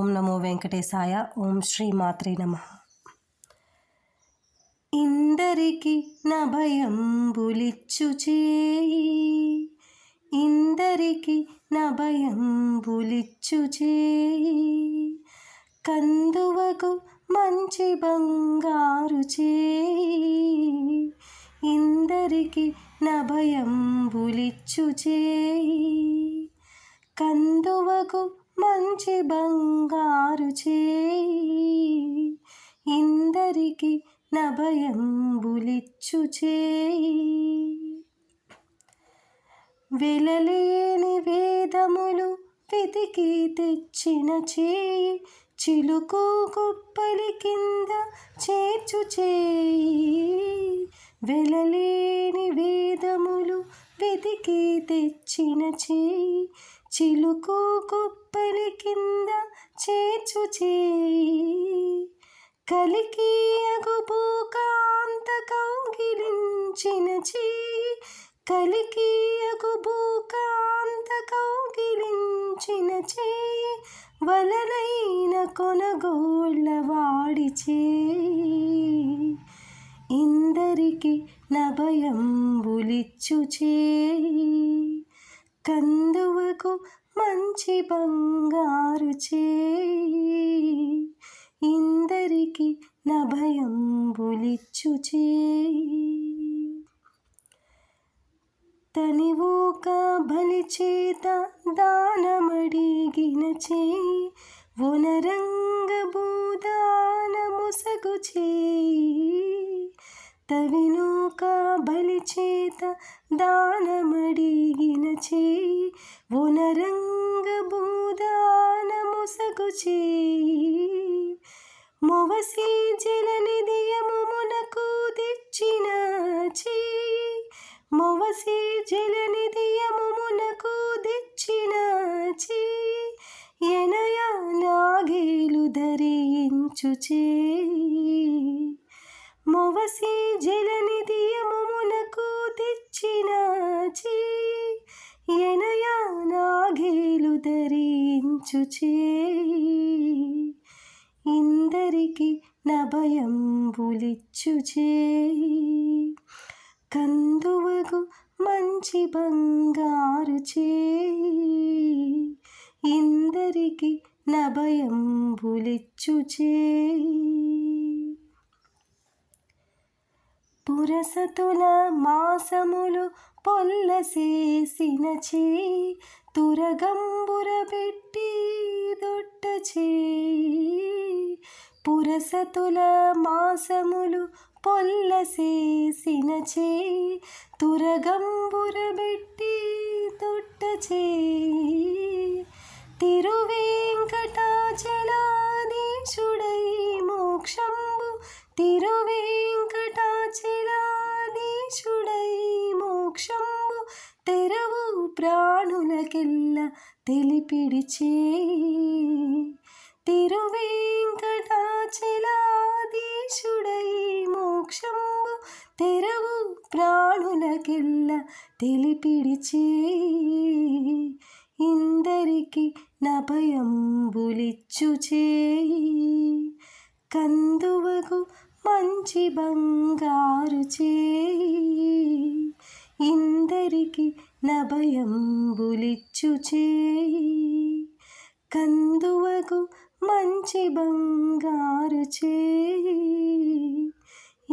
ఓం నమో వెంకటేశాయ. ఓం శ్రీ మాత్రే నమః. ఇందరికి నభయంబులిచ్చు చేయి, ఇందరికి నభయంబులిచ్చు చేయి, కందువకు మంచి బంగారు చేయి, ఇందరికి నభయంబులిచ్చు చేయి, కందువకు మంచి బంగారు చేయి, ఇందరికి నభయంబులిచ్చు చేయి. వెలలేని వేదములు వెతికి తెచ్చిన చేయి, చిలుకు కుప్పలి కింద చేర్చు చేయి, వెలలేని వేదములు వెతికి తెచ్చిన చేయి, చిలుకు కుప్పలి కింద చేర్చు చేయి, కలికి అగుబూకాంత కౌగిలించిన చేయి, కలికి అగుబూకాంత కౌగిలించిన చేయి, వలనైన కొనగోళ్ళ వాడి చేయి, ఇందరికి నభయంబులిచ్చు చేయి, కందువకు మంచి బంగారు చేయి, ఇందరికి నభయంబులిచ్చు చేయి. తనివోక బలిచేత దానమడిగిన చేయి, వనరంగ భూదాన ముసగు చేయి, తవినోక బలిచేత దానమడిగిన చేయి, వనరంగ భూదాన ముసగు చేయి, మొవసి జలనిధియమునకు తెచ్చిన చేయి, మొవసి జలనిధియమునకు తెచ్చిన చేయి, ఎనయ నాగేలు ధరించు చేయి, మొవసి జలనిధియమునకు తెచ్చిన చేయి, ఎనయ నాగేలు ధరించు చేయి, ఇందరికి నభయంబులిచ్చు చేయి, కందువకు మంచి బంగారు చేయి, ఇందరికి నభయంబులిచ్చు చేయి. పురసతుల మాసములు పొల్లసేసిన చేయి, తురగంబుర పెట్టి దొట్ట చేయి, పురసతుల మాసములు పొల్లసేసిన చేయి, తురగంబుర పెట్టి దొట్ట చేయి, తిరువేంకటాచలాధీశుడై మోక్షంబు, తిరువేంకటాచలాధీశుడై మోక్షంబు, తెరవు ప్రాణులకెల్ల తెలిపిడి చేయి, తిరువేంకటాచలాధీశుడై మోక్షంబు, తెరవు ప్రాణులకెల్ల తెలిపిడి చేయి, ఇందరికి నభయంబులిచ్చు చేయి, కందువకు మంచి బంగారు చేయి, ఇందరికి నభయంబులిచ్చు చేయి, కందువకు మంచి బంగారు చేయి,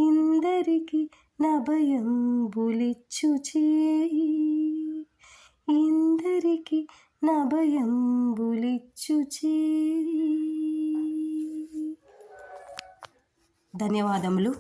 ఇందరికి నభయంబులిచ్చు చేయి, ఇందరికి నభయంబులిచ్చు చేయి. ధన్యవాదములు.